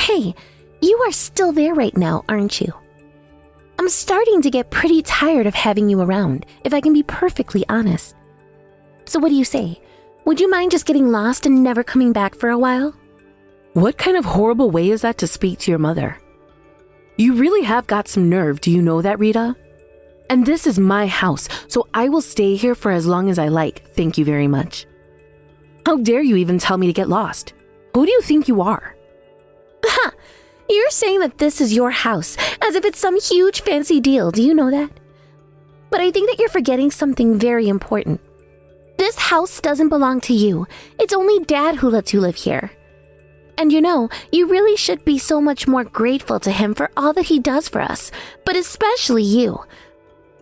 Hey, you are still there right now, aren't you? I'm starting to get pretty tired of having you around, if I can be perfectly honest. So what do you say? Would you mind just getting lost and never coming back for a while? What kind of horrible way is that to speak to your mother? You really have got some nerve, do you know that, Rita? And this is my house, so I will stay here for as long as I like, thank you very much. How dare you even tell me to get lost? Who do you think you are? Ha! You're saying that this is your house, as if it's some huge fancy deal, do you know that? But I think that you're forgetting something very important. This house doesn't belong to you. It's only Dad who lets you live here. And you know, you really should be so much more grateful to him for all that he does for us, but especially you.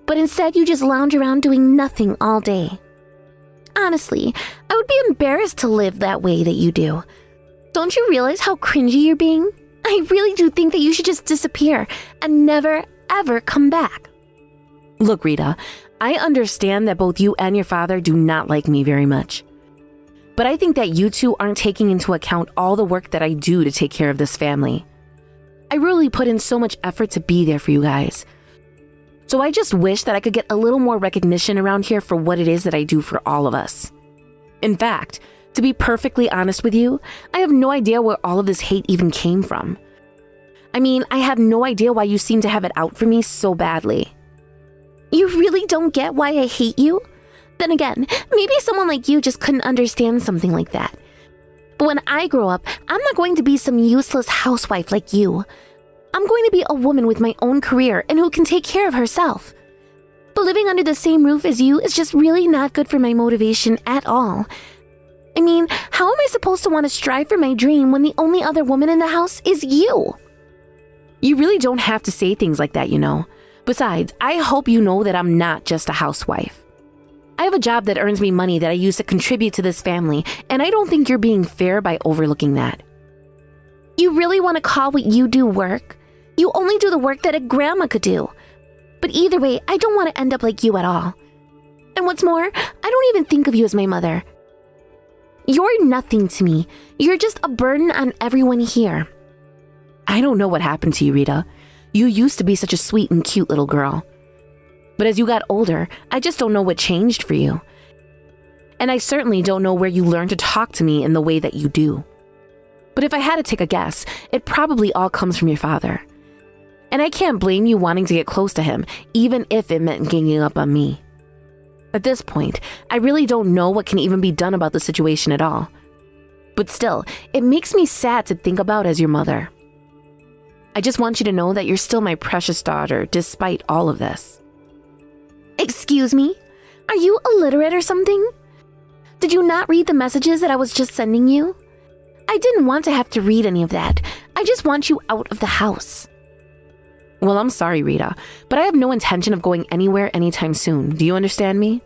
But instead you just lounge around doing nothing all day. Honestly, I would be embarrassed to live that way that you do. Don't you realize how cringy you're being? I really do think that you should just disappear and never, ever come back. Look, Rita, I understand that both you and your father do not like me very much. But I think that you two aren't taking into account all the work that I do to take care of this family. I really put in so much effort to be there for you guys. So I just wish that I could get a little more recognition around here for what it is that I do for all of us. In fact, to be perfectly honest with you, I have no idea where all of this hate even came from. I mean, I have no idea why you seem to have it out for me so badly. You really don't get why I hate you? Then again, maybe someone like you just couldn't understand something like that. But when I grow up, I'm not going to be some useless housewife like you. I'm going to be a woman with my own career and who can take care of herself. But living under the same roof as you is just really not good for my motivation at all. I mean, how am I supposed to want to strive for my dream when the only other woman in the house is you? You really don't have to say things like that, you know. Besides, I hope you know that I'm not just a housewife. I have a job that earns me money that I use to contribute to this family, and I don't think you're being fair by overlooking that. You really want to call what you do work? You only do the work that a grandma could do. But either way, I don't want to end up like you at all. And what's more, I don't even think of you as my mother. You're nothing to me. You're just a burden on everyone here. I don't know what happened to you, Rita. You used to be such a sweet and cute little girl. But as you got older, I just don't know what changed for you. And I certainly don't know where you learned to talk to me in the way that you do. But if I had to take a guess, it probably all comes from your father. And I can't blame you wanting to get close to him, even if it meant ganging up on me. At this point, I really don't know what can even be done about the situation at all. But still, it makes me sad to think about as your mother. I just want you to know that you're still my precious daughter, despite all of this. Excuse me? Are you illiterate or something? Did you not read the messages that I was just sending you? I didn't want to have to read any of that. I just want you out of the house. Well, I'm sorry, Rita, but I have no intention of going anywhere anytime soon. Do you understand me?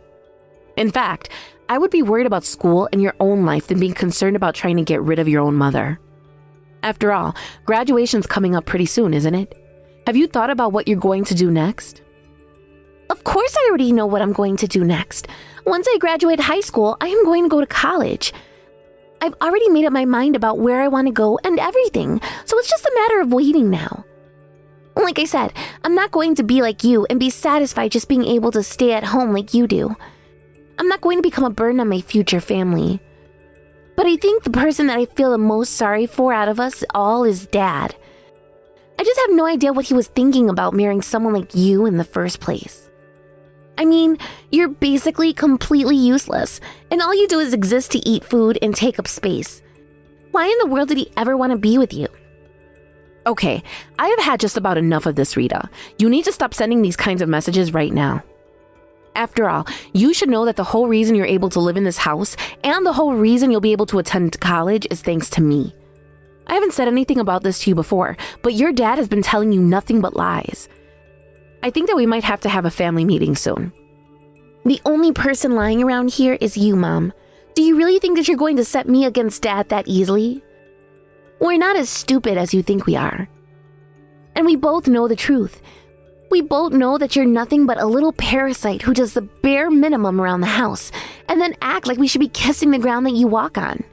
In fact, I would be worried about school and your own life than being concerned about trying to get rid of your own mother. After all, graduation's coming up pretty soon, isn't it? Have you thought about what you're going to do next? Of course I already know what I'm going to do next. Once I graduate high school, I am going to go to college. I've already made up my mind about where I want to go and everything, so it's just a matter of waiting now. Like I said, I'm not going to be like you and be satisfied just being able to stay at home like you do. I'm not going to become a burden on my future family. But I think the person that I feel the most sorry for out of us all is Dad. I just have no idea what he was thinking about marrying someone like you in the first place. I mean, you're basically completely useless, and all you do is exist to eat food and take up space. Why in the world did he ever want to be with you? Okay, I have had just about enough of this, Rita. You need to stop sending these kinds of messages right now. After all, you should know that the whole reason you're able to live in this house and the whole reason you'll be able to attend college is thanks to me. I haven't said anything about this to you before, but your dad has been telling you nothing but lies. I think that we might have to have a family meeting soon. The only person lying around here is you, Mom. Do you really think that you're going to set me against Dad that easily? We're not as stupid as you think we are. And we both know the truth. We both know that you're nothing but a little parasite who does the bare minimum around the house and then act like we should be kissing the ground that you walk on.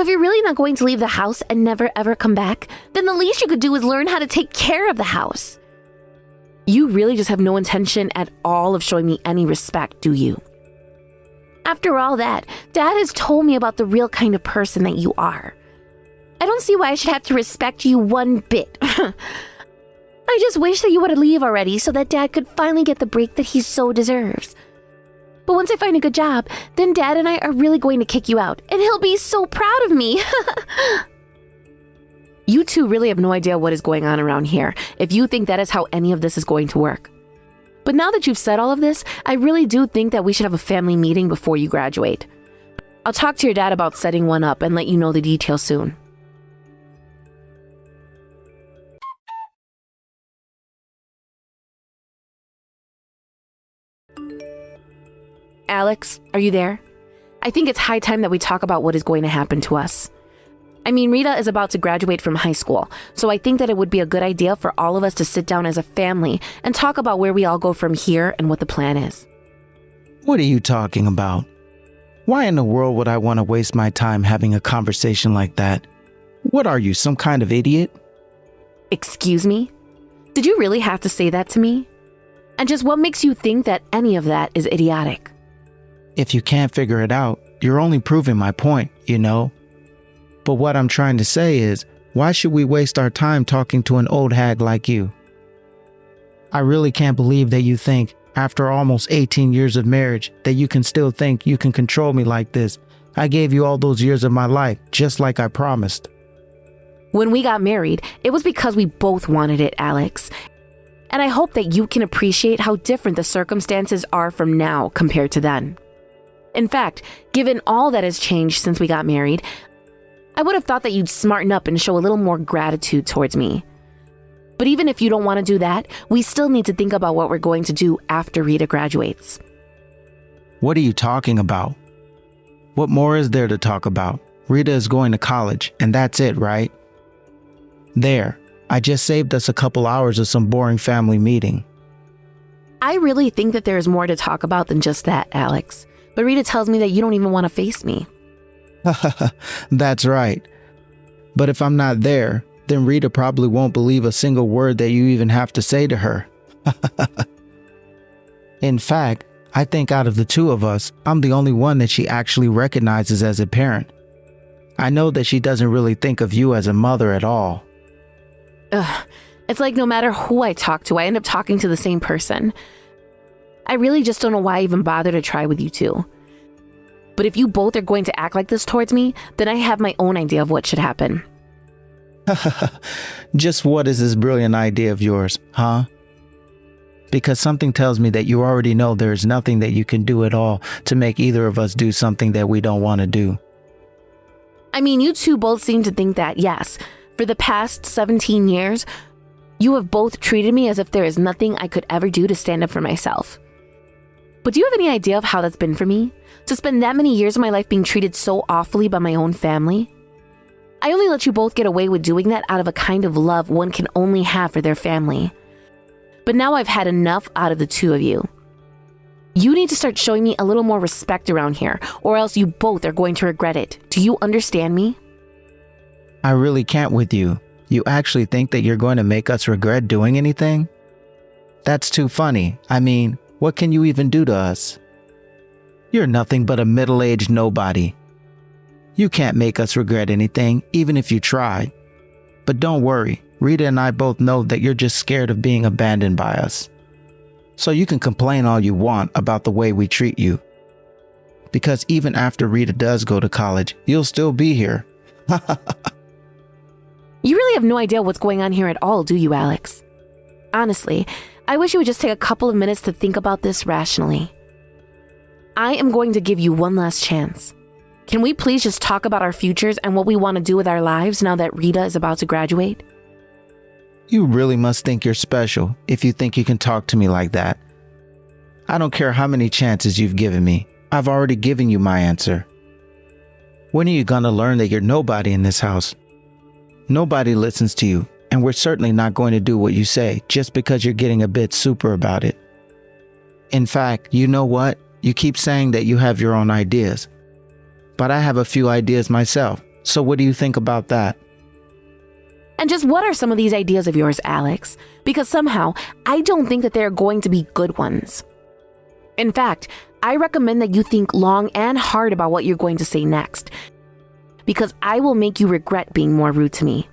So if you're really not going to leave the house and never ever come back, then the least you could do is learn how to take care of the house. You really just have no intention at all of showing me any respect, do you? After all that, Dad has told me about the real kind of person that you are. I don't see why I should have to respect you one bit. I just wish that you would leave already so that Dad could finally get the break that he so deserves. But once I find a good job, then Dad and I are really going to kick you out, and he'll be so proud of me. You two really have no idea what is going on around here if you think that is how any of this is going to work. But now that you've said all of this, I really do think that we should have a family meeting before you graduate. I'll talk to your dad about setting one up and let you know the details soon. Alex, are you there? I think it's high time that we talk about what is going to happen to us. I mean, Rita is about to graduate from high school, so I think that it would be a good idea for all of us to sit down as a family and talk about where we all go from here and what the plan is. What are you talking about? Why in the world would I want to waste my time having a conversation like that? What are you, some kind of idiot? Excuse me? Did you really have to say that to me? And just what makes you think that any of that is idiotic? If you can't figure it out, you're only proving my point, you know? But what I'm trying to say is, why should we waste our time talking to an old hag like you? I really can't believe that you think, after almost 18 years of marriage, that you can still think you can control me like this. I gave you all those years of my life, just like I promised. When we got married, it was because we both wanted it, Alex. And I hope that you can appreciate how different the circumstances are from now compared to then. In fact, given all that has changed since we got married, I would have thought that you'd smarten up and show a little more gratitude towards me. But even if you don't want to do that, we still need to think about what we're going to do after Rita graduates. What are you talking about? What more is there to talk about? Rita is going to college, and that's it, right? There, I just saved us a couple hours of some boring family meeting. I really think that there is more to talk about than just that, Alex. But Rita tells me that you don't even want to face me. That's right. But if I'm not there, then Rita probably won't believe a single word that you even have to say to her. In fact, I think out of the two of us, I'm the only one that she actually recognizes as a parent. I know that she doesn't really think of you as a mother at all. Ugh, it's like no matter who I talk to, I end up talking to the same person. I really just don't know why I even bother to try with you two. But if you both are going to act like this towards me, then I have my own idea of what should happen. Just what is this brilliant idea of yours, huh? Because something tells me that you already know there is nothing that you can do at all to make either of us do something that we don't want to do. I mean, you two both seem to think that, yes, for the past 17 years, you have both treated me as if there is nothing I could ever do to stand up for myself. But do you have any idea of how that's been for me? To spend that many years of my life being treated so awfully by my own family? I only let you both get away with doing that out of a kind of love one can only have for their family. But now I've had enough out of the two of you. You need to start showing me a little more respect around here, or else you both are going to regret it. Do you understand me? I really can't with you. You actually think that you're going to make us regret doing anything? That's too funny. I mean, what can you even do to us? You're nothing but a middle-aged nobody. You can't make us regret anything, even if you tried. But don't worry, Rita and I both know that you're just scared of being abandoned by us. So you can complain all you want about the way we treat you. Because even after Rita does go to college, you'll still be here. You really have no idea what's going on here at all, do you, Alex? Honestly, I wish you would just take a couple of minutes to think about this rationally. I am going to give you one last chance. Can we please just talk about our futures and what we want to do with our lives now that Rita is about to graduate? You really must think you're special if you think you can talk to me like that. I don't care how many chances you've given me. I've already given you my answer. When are you going to learn that you're nobody in this house? Nobody listens to you, and we're certainly not going to do what you say just because you're getting a bit super about it. In fact, you know what? You keep saying that you have your own ideas. But I have a few ideas myself, So what do you think about that? And just what are some of these ideas of yours, Alex? Because somehow, I don't think that they're going to be good ones. In fact, I recommend that you think long and hard about what you're going to say next, because I will make you regret being more rude to me.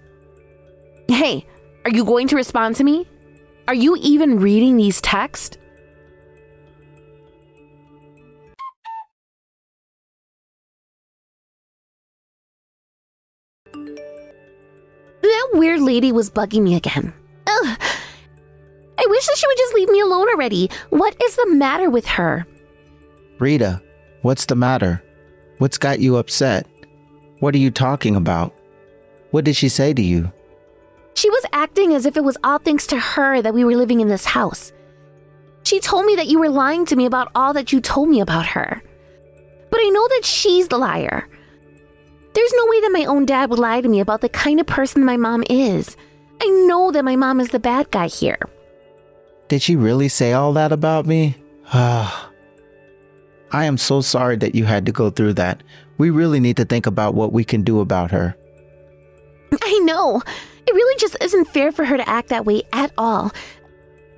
Hey, are you going to respond to me? Are you even reading these texts? That weird lady was bugging me again. Ugh. I wish that she would just leave me alone already. What is the matter with her? Rita, what's the matter? What's got you upset? What are you talking about? What did she say to you? She was acting as if it was all thanks to her that we were living in this house. She told me that you were lying to me about all that you told me about her. But I know that she's the liar. There's no way that my own dad would lie to me about the kind of person my mom is. I know that my mom is the bad guy here. Did she really say all that about me? I am so sorry that you had to go through that. We really need to think about what we can do about her. I know. It really just isn't fair for her to act that way at all.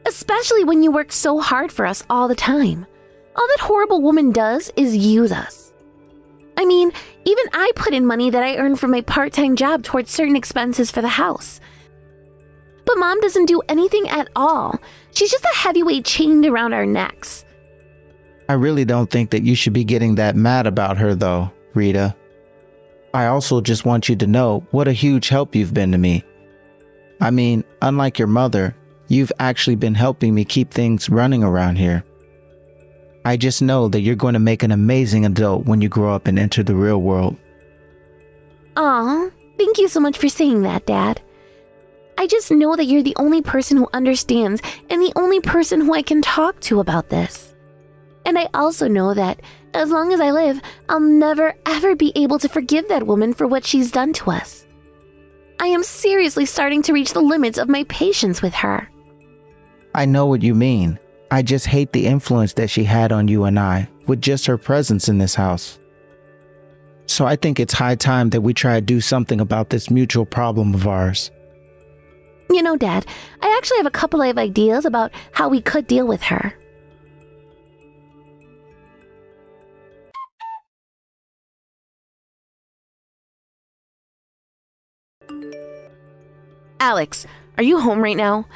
Especially when you work so hard for us all the time. All that horrible woman does is use us. I mean, even I put in money that I earned from my part-time job towards certain expenses for the house. But Mom doesn't do anything at all. She's just a heavyweight chained around our necks. I really don't think that you should be getting that mad about her though, Rita. I also just want you to know what a huge help you've been to me. I mean, unlike your mother, you've actually been helping me keep things running around here. I just know that you're going to make an amazing adult when you grow up and enter the real world. Aw, thank you so much for saying that, Dad. I just know that you're the only person who understands and the only person who I can talk to about this. And I also know that, as long as I live, I'll never ever be able to forgive that woman for what she's done to us. I am seriously starting to reach the limits of my patience with her. I know what you mean. I just hate the influence that she had on you and I with just her presence in this house. So I think it's high time that we try to do something about this mutual problem of ours. You know, Dad, I actually have a couple of ideas about how we could deal with her. Alex, are you home right now?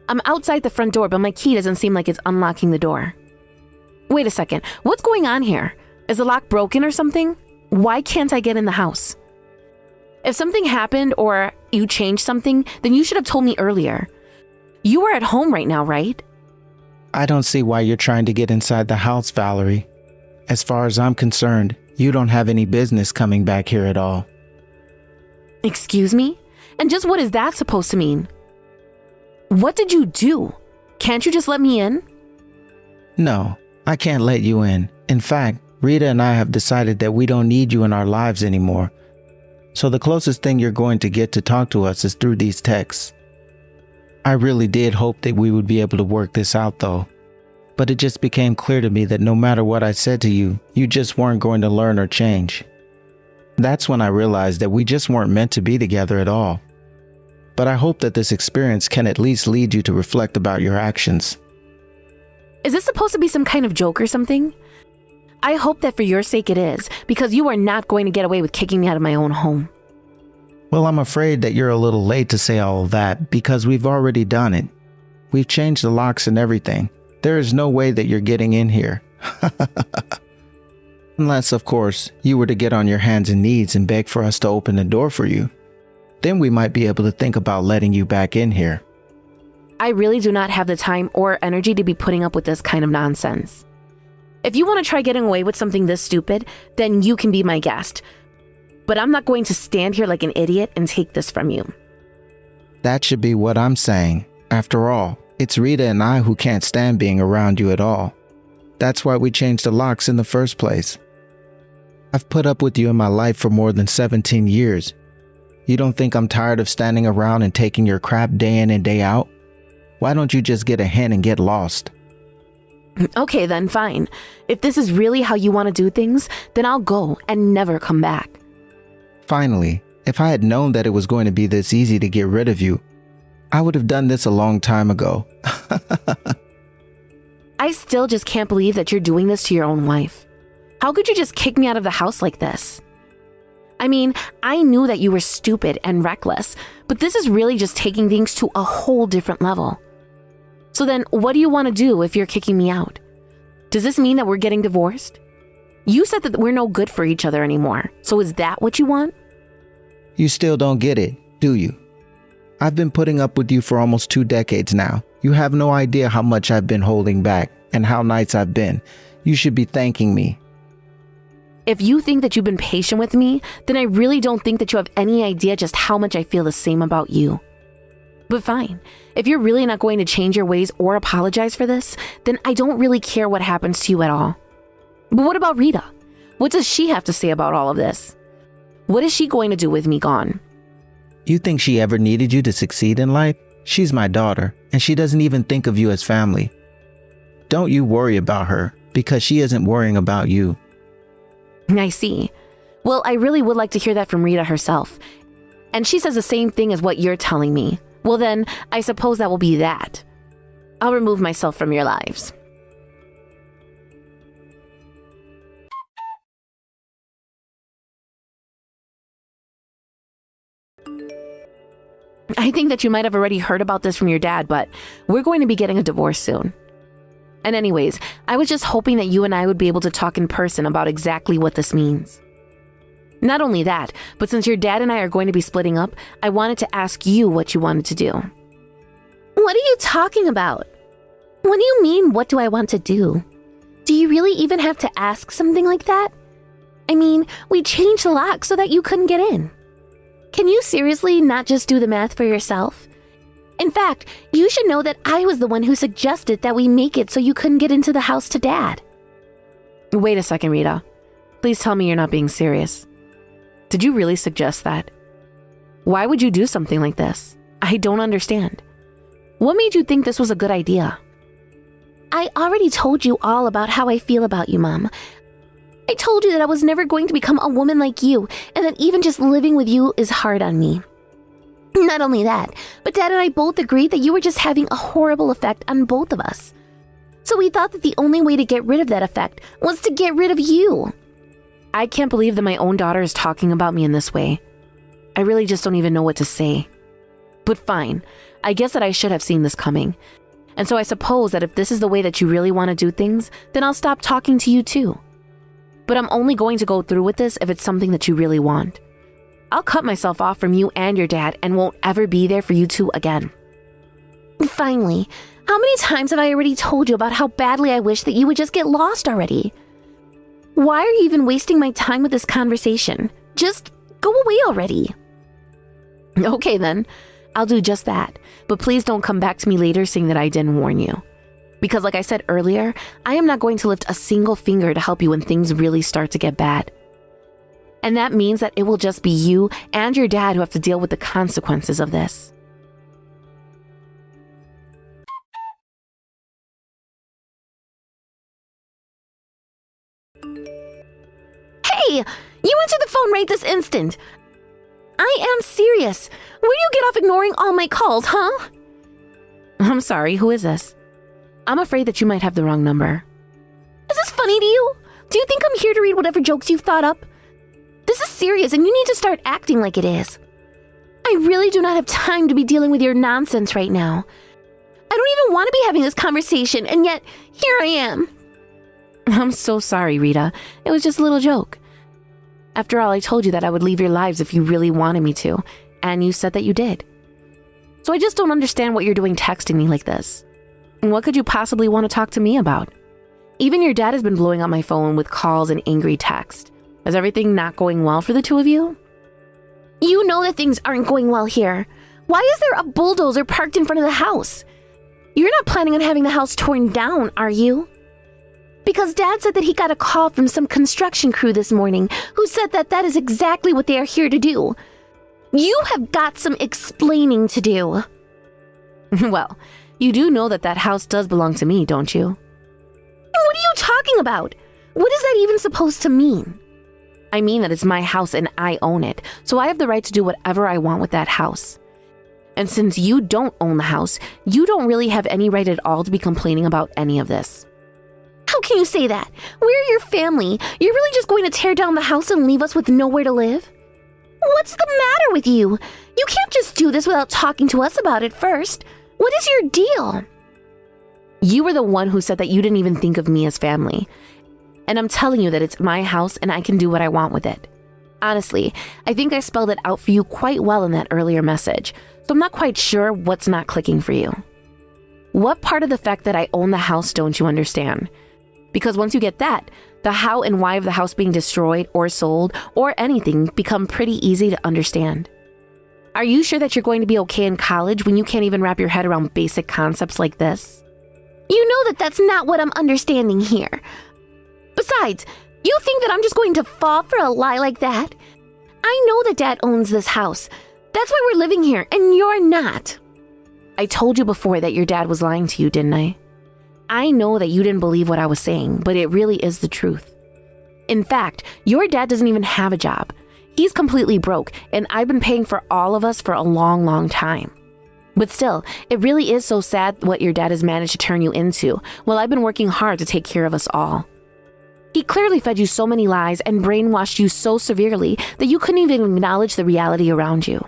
I'm outside the front door, but my key doesn't seem like it's unlocking the door. Wait a second, what's going on here? Is the lock broken or something? Why can't I get in the house? If something happened or you changed something, then you should have told me earlier. You are at home right now, right? I don't see why you're trying to get inside the house, Valerie. As far as I'm concerned, you don't have any business coming back here at all. Excuse me? And just what is that supposed to mean? What did you do? Can't you just let me in? No, I can't let you in. In fact, Rita and I have decided that we don't need you in our lives anymore. So the closest thing you're going to get to talk to us is through these texts. I really did hope that we would be able to work this out though. But it just became clear to me that no matter what I said to you, you just weren't going to learn or change. That's when I realized that we just weren't meant to be together at all. But I hope that this experience can at least lead you to reflect about your actions. Is this supposed to be some kind of joke or something? I hope that for your sake it is, because you are not going to get away with kicking me out of my own home. Well, I'm afraid that you're a little late to say all of that because we've already done it. We've changed the locks and everything. There is no way that you're getting in here. Unless, of course, you were to get on your hands and knees and beg for us to open the door for you. Then we might be able to think about letting you back in here. I really do not have the time or energy to be putting up with this kind of nonsense. If you want to try getting away with something this stupid, then you can be my guest. But I'm not going to stand here like an idiot and take this from you. That should be what I'm saying. After all, it's Rita and I who can't stand being around you at all. That's why we changed the locks in the first place. I've put up with you in my life for more than 17 years. You don't think I'm tired of standing around and taking your crap day in and day out? Why don't you just get a hen and get lost? Okay then, fine. If this is really how you want to do things, then I'll go and never come back. Finally, if I had known that it was going to be this easy to get rid of you, I would have done this a long time ago. I still just can't believe that you're doing this to your own wife. How could you just kick me out of the house like this? I mean, I knew that you were stupid and reckless, but this is really just taking things to a whole different level. So then, what do you want to do if you're kicking me out? Does this mean that we're getting divorced? You said that we're no good for each other anymore, so is that what you want? You still don't get it, do you? I've been putting up with you for almost 2 decades now. You have no idea how much I've been holding back and how nice I've been. You should be thanking me. If you think that you've been patient with me, then I really don't think that you have any idea just how much I feel the same about you. But fine, if you're really not going to change your ways or apologize for this, then I don't really care what happens to you at all. But what about Rita? What does she have to say about all of this? What is she going to do with me gone? You think she ever needed you to succeed in life? She's my daughter, and she doesn't even think of you as family. Don't you worry about her, because she isn't worrying about you. I see. Well, I really would like to hear that from Rita herself. And she says the same thing as what you're telling me. Well then, I suppose that will be that. I'll remove myself from your lives. I think that you might have already heard about this from your dad, but we're going to be getting a divorce soon. And anyways, I was just hoping that you and I would be able to talk in person about exactly what this means. Not only that, but since your dad and I are going to be splitting up, I wanted to ask you what you wanted to do. What are you talking about? What do you mean, what do I want to do? Do you really even have to ask something like that? I mean, we changed the lock so that you couldn't get in. Can you seriously not just do the math for yourself? In fact, you should know that I was the one who suggested that we make it so you couldn't get into the house to Dad. Wait a second, Rita. Please tell me you're not being serious. Did you really suggest that? Why would you do something like this? I don't understand. What made you think this was a good idea? I already told you all about how I feel about you, Mom. I told you that I was never going to become a woman like you, and that even just living with you is hard on me. Not only that, but Dad and I both agreed that you were just having a horrible effect on both of us. So we thought that the only way to get rid of that effect was to get rid of you. I can't believe that my own daughter is talking about me in this way. I really just don't even know what to say. But fine, I guess that I should have seen this coming. And so I suppose that if this is the way that you really want to do things, then I'll stop talking to you too. But I'm only going to go through with this if it's something that you really want. I'll cut myself off from you and your dad and won't ever be there for you two again. Finally, how many times have I already told you about how badly I wish that you would just get lost already? Why are you even wasting my time with this conversation? Just go away already. Okay then, I'll do just that. But please don't come back to me later saying that I didn't warn you. Because like I said earlier, I am not going to lift a single finger to help you when things really start to get bad. And that means that it will just be you and your dad who have to deal with the consequences of this. Hey, you answer the phone right this instant. I am serious. Where do you get off ignoring all my calls, huh? I'm sorry, who is this? I'm afraid that you might have the wrong number. Is this funny to you? Do you think I'm here to read whatever jokes you've thought up? This is serious and you need to start acting like it is. I really do not have time to be dealing with your nonsense right now. I don't even want to be having this conversation, and yet here I am. I'm so sorry, Rita. It was just a little joke. After all, I told you that I would leave your lives if you really wanted me to, and you said that you did. So I just don't understand what you're doing texting me like this. What could you possibly want to talk to me about? Even your dad has been blowing up my phone with calls and angry texts. Is everything not going well for the two of you? You know that things aren't going well here. Why is there a bulldozer parked in front of the house? You're not planning on having the house torn down, are you? Because Dad said that he got a call from some construction crew this morning who said that that is exactly what they are here to do. You have got some explaining to do. Well, you do know that that house does belong to me, don't you? What are you talking about? What is that even supposed to mean? I mean that it's my house and I own it, so I have the right to do whatever I want with that house. And since you don't own the house, you don't really have any right at all to be complaining about any of this. How can you say that? We're your family. You're really just going to tear down the house and leave us with nowhere to live? What's the matter with you? You can't just do this without talking to us about it first. What is your deal? You were the one who said that you didn't even think of me as family. And I'm telling you that it's my house and I can do what I want with it. Honestly, I think I spelled it out for you quite well in that earlier message, so I'm not quite sure what's not clicking for you. What part of the fact that I own the house don't you understand? Because once you get that, the how and why of the house being destroyed or sold or anything become pretty easy to understand. Are you sure that you're going to be okay in college when you can't even wrap your head around basic concepts like this? You know that that's not what I'm understanding here. Besides, you think that I'm just going to fall for a lie like that? I know that Dad owns this house. That's why we're living here, and you're not. I told you before that your dad was lying to you, didn't I? I know that you didn't believe what I was saying, but it really is the truth. In fact, your dad doesn't even have a job. He's completely broke, and I've been paying for all of us for a long, long time. But still, it really is so sad what your dad has managed to turn you into, while I've been working hard to take care of us all. He clearly fed you so many lies and brainwashed you so severely that you couldn't even acknowledge the reality around you.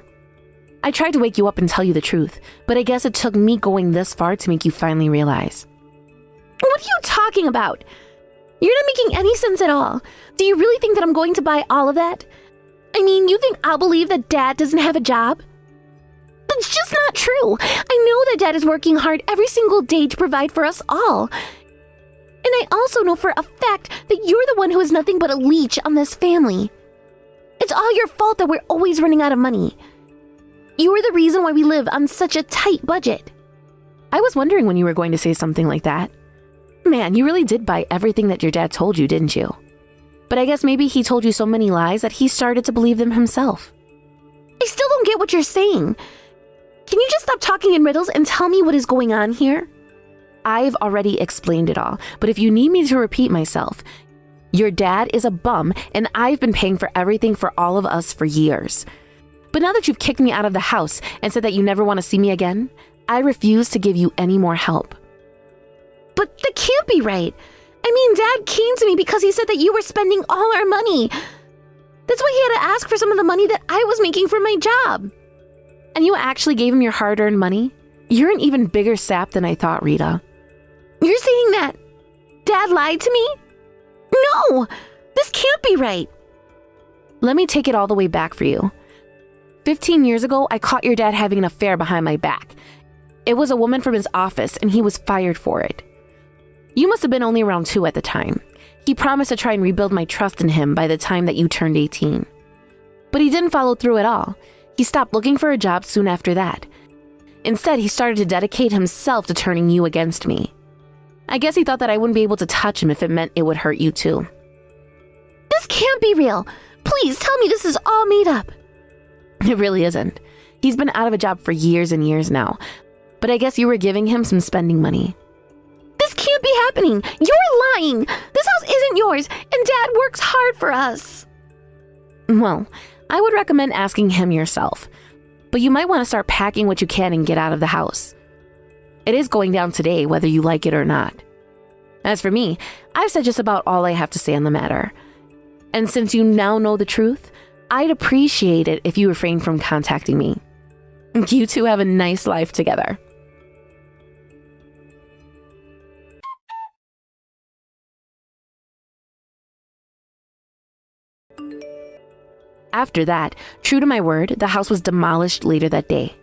I tried to wake you up and tell you the truth, but I guess it took me going this far to make you finally realize. What are you talking about? You're not making any sense at all. Do you really think that I'm going to buy all of that? I mean, you think I'll believe that Dad doesn't have a job? That's just not true. I know that Dad is working hard every single day to provide for us all. And I also know for a fact that you're the one who is nothing but a leech on this family. It's all your fault that we're always running out of money. You're the reason why we live on such a tight budget. I was wondering when you were going to say something like that. Man, you really did buy everything that your dad told you, didn't you? But I guess maybe he told you so many lies that he started to believe them himself. I still don't get what you're saying. Can you just stop talking in riddles and tell me what is going on here? I've already explained it all, but if you need me to repeat myself, your dad is a bum and I've been paying for everything for all of us for years. But now that you've kicked me out of the house and said that you never want to see me again, I refuse to give you any more help. But that can't be right. I mean, Dad came to me because he said that you were spending all our money. That's why he had to ask for some of the money that I was making for my job. And you actually gave him your hard-earned money? You're an even bigger sap than I thought, Rita. You're saying that Dad lied to me? No, this can't be right. Let me take it all the way back for you. 15 years ago, I caught your dad having an affair behind my back. It was a woman from his office, and he was fired for it. You must have been only around 2 at the time. He promised to try and rebuild my trust in him by the time that you turned 18. But he didn't follow through at all. He stopped looking for a job soon after that. Instead, he started to dedicate himself to turning you against me. I guess he thought that I wouldn't be able to touch him if it meant it would hurt you too. This can't be real. Please tell me this is all made up. It really isn't. He's been out of a job for years and years now. But I guess you were giving him some spending money. This can't be happening. You're lying. This house isn't yours, and Dad works hard for us. Well, I would recommend asking him yourself. But you might want to start packing what you can and get out of the house. It is going down today, whether you like it or not. As for me, I've said just about all I have to say on the matter. And since you now know the truth, I'd appreciate it if you refrain from contacting me. You two have a nice life together. After that, true to my word, the house was demolished later that day.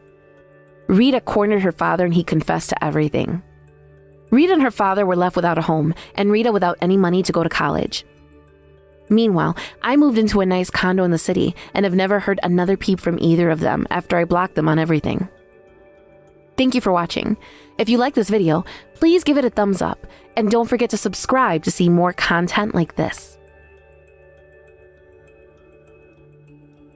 Rita cornered her father and he confessed to everything. Rita and her father were left without a home, and Rita without any money to go to college. Meanwhile, I moved into a nice condo in the city and have never heard another peep from either of them after I blocked them on everything. Thank you for watching. If you like this video, please give it a thumbs up, and don't forget to subscribe to see more content like this.